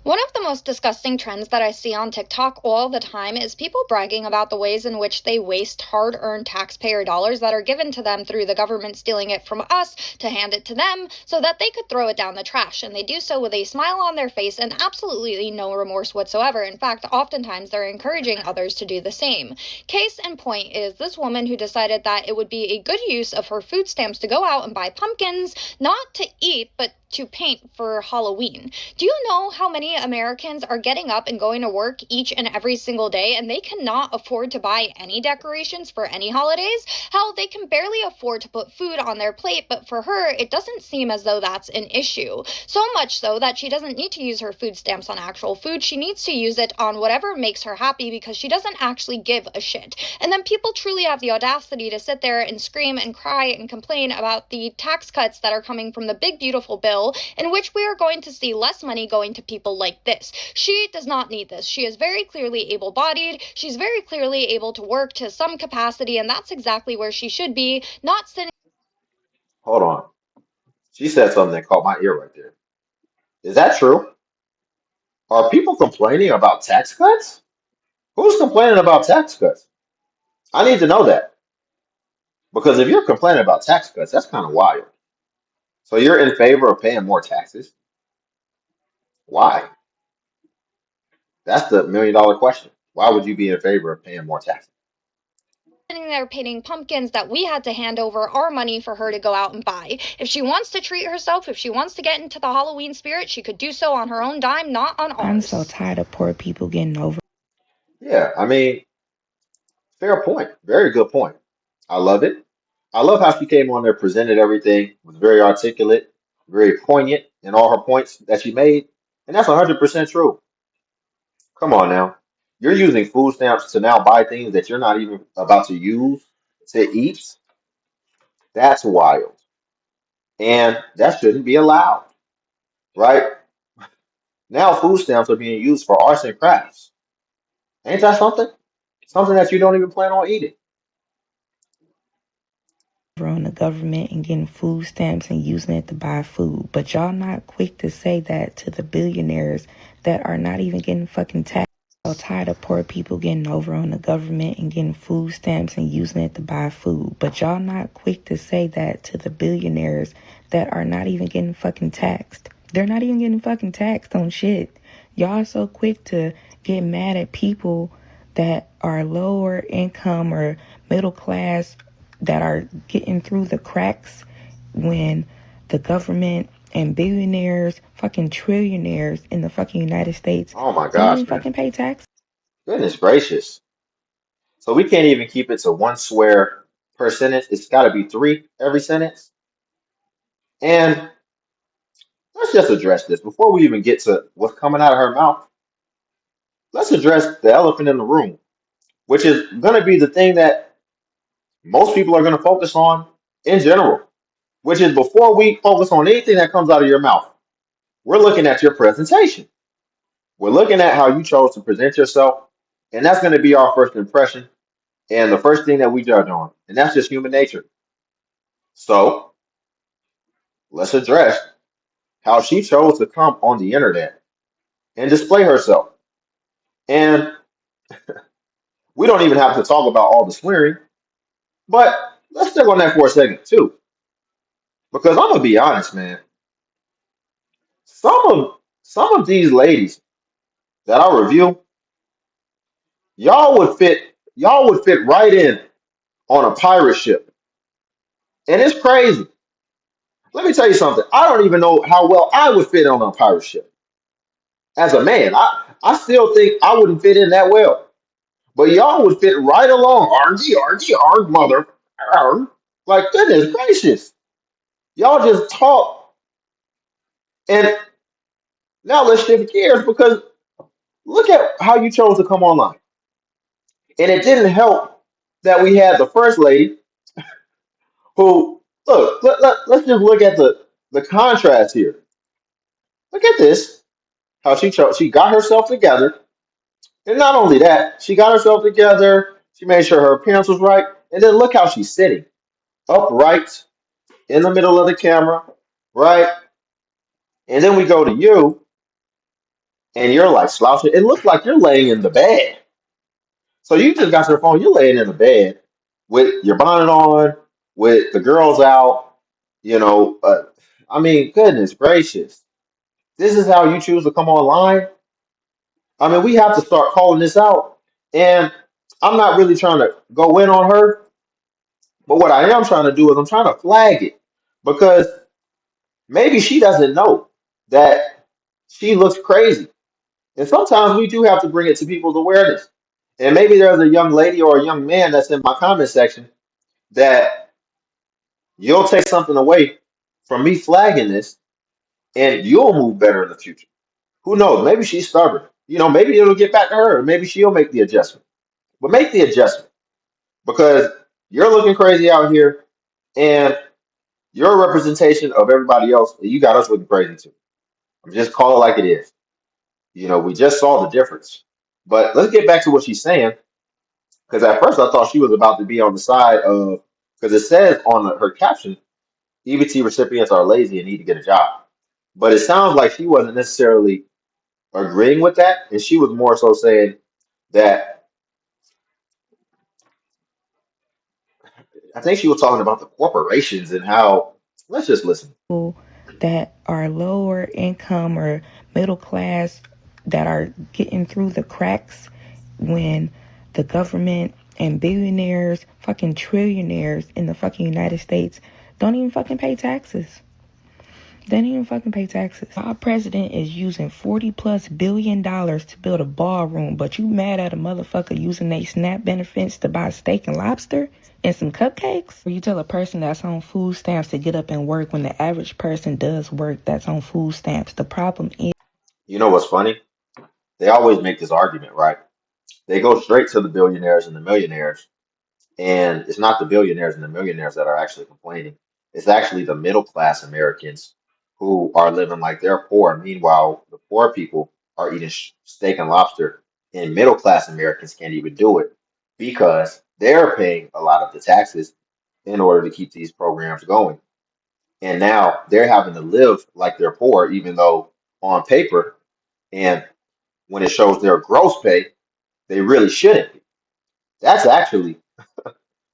One of the most disgusting trends that I see on TikTok all the time is people bragging about the ways in which they waste hard earned taxpayer dollars that are given to them through the government stealing it from us to hand it to them so that they could throw it down the trash. And they do so with a smile on their face and absolutely no remorse whatsoever. In fact, oftentimes they're encouraging others to do the same. Case in point is this woman who decided that it would be a good use of her food stamps to go out and buy pumpkins, not to eat, but to paint for Halloween. Do you know how many Americans are getting up and going to work each and every single day and they cannot afford to buy any decorations for any holidays? Hell, they can barely afford to put food on their plate, but for her, it doesn't seem as though that's an issue. So much so that she doesn't need to use her food stamps on actual food. She needs to use it on whatever makes her happy because she doesn't actually give a shit. And then people truly have the audacity to sit there and scream and cry and complain about the tax cuts that are coming from the big beautiful bill in which we are going to see less money going to people like this. She does not need this. She is very clearly able-bodied. She's very clearly able to work to some capacity, and that's exactly where she should be, not sitting. Hold on. She said something that caught my ear right there. Is that true? Are people complaining about tax cuts? Who's complaining about tax cuts? I need to know that. Because if you're complaining about tax cuts, that's kind of wild. So you're in favor of paying more taxes? Why? That's the $1 million question. Why would you be in favor of paying more taxes? Sitting there painting pumpkins that we had to hand over our money for her to go out and buy. If she wants to treat herself, if she wants to get into the Halloween spirit, she could do so on her own dime, not on I'm so ours. tired of poor people getting over. Yeah, I mean, fair point. Very good point. I love it. I love how she came on there, presented everything, was very articulate, very poignant in all her points that she made. And that's 100% true. Come on now. You're using food stamps to now buy things that you're not even about to use to eat. That's wild. And that shouldn't be allowed, right? Now food stamps are being used for arts and crafts. Ain't that something? Something that you don't even plan on eating. On the government and getting food stamps and using it to buy food. But y'all not quick to say that to the billionaires that are not even getting fucking taxed. So tired of poor people getting over on the government and getting food stamps and using it to buy food. But y'all not quick to say that to the billionaires that are not even getting fucking taxed. They're not even getting fucking taxed on shit. Y'all so quick to get mad at people that are lower income or middle class that are getting through the cracks when the government and billionaires, fucking trillionaires in the fucking United States Oh my don't even gosh, man. fucking pay tax. Goodness gracious. So we can't even keep it to one swear per sentence. It's got to be three every sentence. And let's just address this before we even get to what's coming out of her mouth. Let's address the elephant in the room, which is going to be the thing that most people are going to focus on in general, which is before we focus on anything that comes out of your mouth, we're looking at your presentation. We're looking at how you chose to present yourself, and that's going to be our first impression and the first thing that we judge on, and that's just human nature. So let's address how she chose to come on the internet and display herself. And we don't even have to talk about all the swearing, but let's stick on that for a second too, because I'm gonna be honest, man. Some of these ladies that I review, y'all would fit right in on a pirate ship, and it's crazy. Let me tell you something. I don't even know how well I would fit on a pirate ship as a man. I still think I wouldn't fit in that well. But y'all would fit right along. RG, RG, arg, mother. Arg. Like, goodness gracious. Y'all just talk. And now let's shift gears because look at how you chose to come online. And it didn't help that we had the first lady who, look, let's just look at the contrast here. Look at this. How she got herself together. And not only that, she got herself together. She made sure her appearance was right. And then look how she's sitting upright in the middle of the camera, right? And then we go to you, and you're like slouching. It looks like you're laying in the bed. So you just got your phone, you're laying in the bed with your bonnet on, with the girls out, you know. I mean, goodness gracious. This is how you choose to come online? I mean, we have to start calling this out. And I'm not really trying to go in on her, but what I am trying to do is I'm trying to flag it because maybe she doesn't know that she looks crazy. And sometimes we do have to bring it to people's awareness. And maybe there's a young lady or a young man that's in my comment section that you'll take something away from me flagging this and you'll move better in the future. Who knows? Maybe she's stubborn. You know, maybe it'll get back to her. Maybe she'll make the adjustment. But make the adjustment because you're looking crazy out here and you're a representation of everybody else. And you got us looking crazy too. I'm just call it like it is. You know, we just saw the difference. But let's get back to what she's saying because at first I thought she was about to be on the side of, because it says on her caption, EBT recipients are lazy and need to get a job. But it sounds like she wasn't necessarily agreeing with that. And she was more so saying that I think she was talking about the corporations and how, let's just listen. That are lower income or middle class that are getting through the cracks when the government and billionaires, fucking trillionaires in the fucking United States don't even fucking pay taxes. They don't even fucking pay taxes. Our president is using $40+ billion to build a ballroom, but you mad at a motherfucker using their SNAP benefits to buy steak and lobster and some cupcakes? Or you tell a person that's on food stamps to get up and work when the average person does work that's on food stamps. The problem is You know what's funny? They always make this argument, right? They go straight to the billionaires and the millionaires. And it's not the billionaires and the millionaires that are actually complaining. It's actually the middle class Americans who are living like they're poor. Meanwhile, the poor people are eating steak and lobster, and middle class Americans can't even do it because they're paying a lot of the taxes in order to keep these programs going. And now they're having to live like they're poor, even though on paper and when it shows their gross pay, they really shouldn't be. That's actually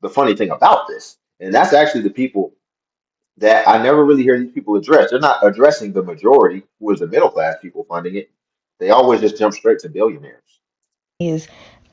the funny thing about this. And that's actually the people that I never really hear these people address. They're not addressing the majority, who is the middle class people funding it. They always just jump straight to billionaires. is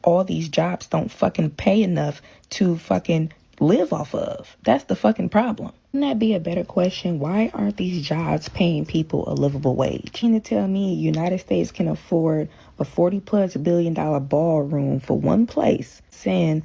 all these jobs don't fucking pay enough to fucking live off of. That's the fucking problem. Wouldn't that be a better question? Why aren't these jobs paying people a livable wage? You mean to tell me United States can afford a $40+ billion ballroom for one place, send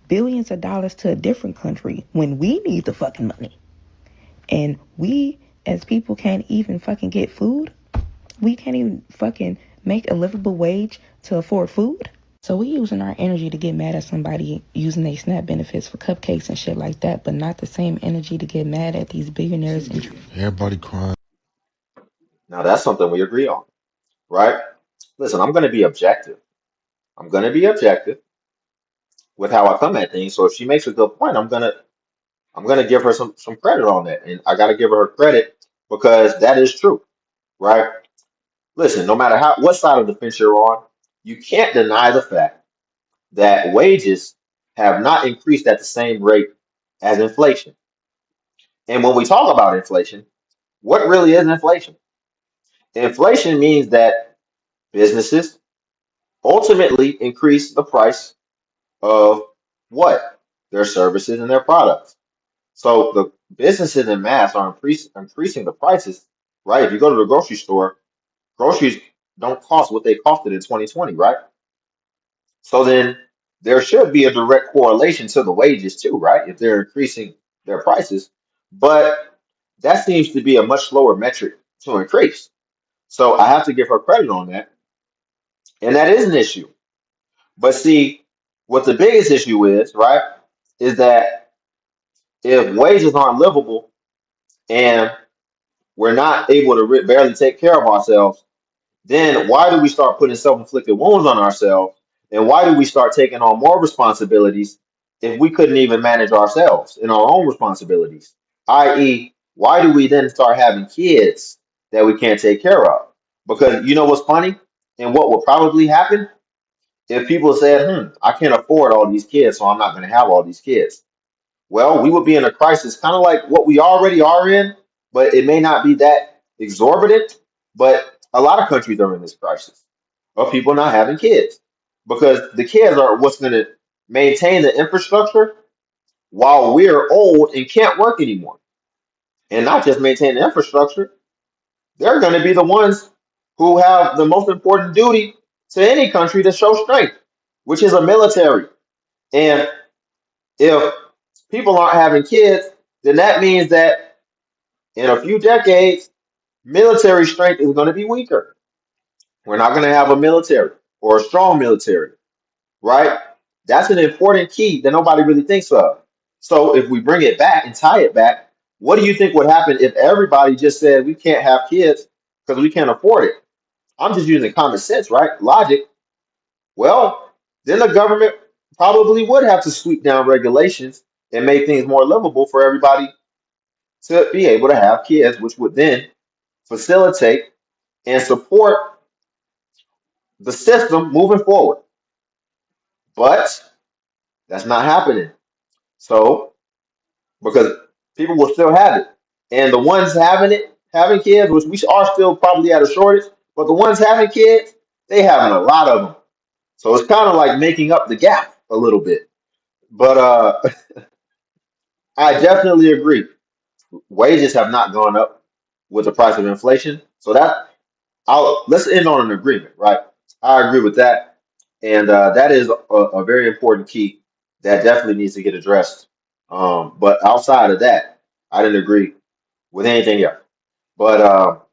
billions of dollars to a different country when we need the fucking money? And we as people can't even fucking get food? We can't even fucking make a livable wage to afford food? So we using our energy to get mad at somebody using their SNAP benefits for cupcakes and shit like that, but not the same energy to get mad at these billionaires and Everybody crying. Now that's something we agree on, right? Listen, I'm going to be objective. I'm going to be objective with how I come at things. So if she makes a good point, I'm gonna give her some credit on that, and I got to give her credit because that is true, right? Listen, no matter how what side of the fence you're on, you can't deny the fact that wages have not increased at the same rate as inflation. And when we talk about inflation, what really is inflation? Inflation means that businesses ultimately increase the price of what? Their services and their products. So the businesses in mass are increasing the prices, right? If you go to the grocery store, groceries don't cost what they costed in 2020, right? So then there should be a direct correlation to the wages too, right? If they're increasing their prices. But that seems to be a much slower metric to increase. So I have to give her credit on that. And that is an issue. But see, what the biggest issue is, right, is that if wages aren't livable and we're not able to barely take care of ourselves, then why do we start putting self-inflicted wounds on ourselves? And why do we start taking on more responsibilities if we couldn't even manage ourselves in our own responsibilities? I.e., why do we then start having kids that we can't take care of? Because you know what's funny? And what would probably happen if people said, I can't afford all these kids, so I'm not going to have all these kids. Well, we would be in a crisis, kind of like what we already are in, but it may not be that exorbitant. But a lot of countries are in this crisis of people not having kids because the kids are what's going to maintain the infrastructure while we're old and can't work anymore. And not just maintain the infrastructure, they're going to be the ones who have the most important duty to any country to show strength, which is a military. And if people aren't having kids, then that means that in a few decades, military strength is going to be weaker. We're not going to have a military or a strong military, right? That's an important key that nobody really thinks of. So if we bring it back and tie it back, what do you think would happen if everybody just said we can't have kids because we can't afford it? I'm just using common sense, right? Logic. Well, then the government probably would have to sweep down regulations and make things more livable for everybody to be able to have kids, which would then facilitate and support the system moving forward. But that's not happening. So, because people will still have it. And the ones having it, having kids, which we are still probably at a shortage, but the ones having kids, they having a lot of them. So it's kind of like making up the gap a little bit. But I definitely agree. Wages have not gone up with the price of inflation. So that let's end on an agreement, right? I agree with that, and that is a very important key that definitely needs to get addressed. But outside of that, I didn't agree with anything else. But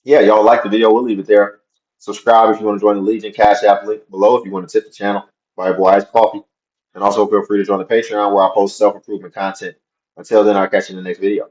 yeah, y'all like the video? We'll leave it there. Subscribe if you want to join the Legion. Cash App link below if you want to tip the channel. Buy your boy Ice Coffee, and also feel free to join the Patreon where I post self improvement content. Until then, I'll catch you in the next video.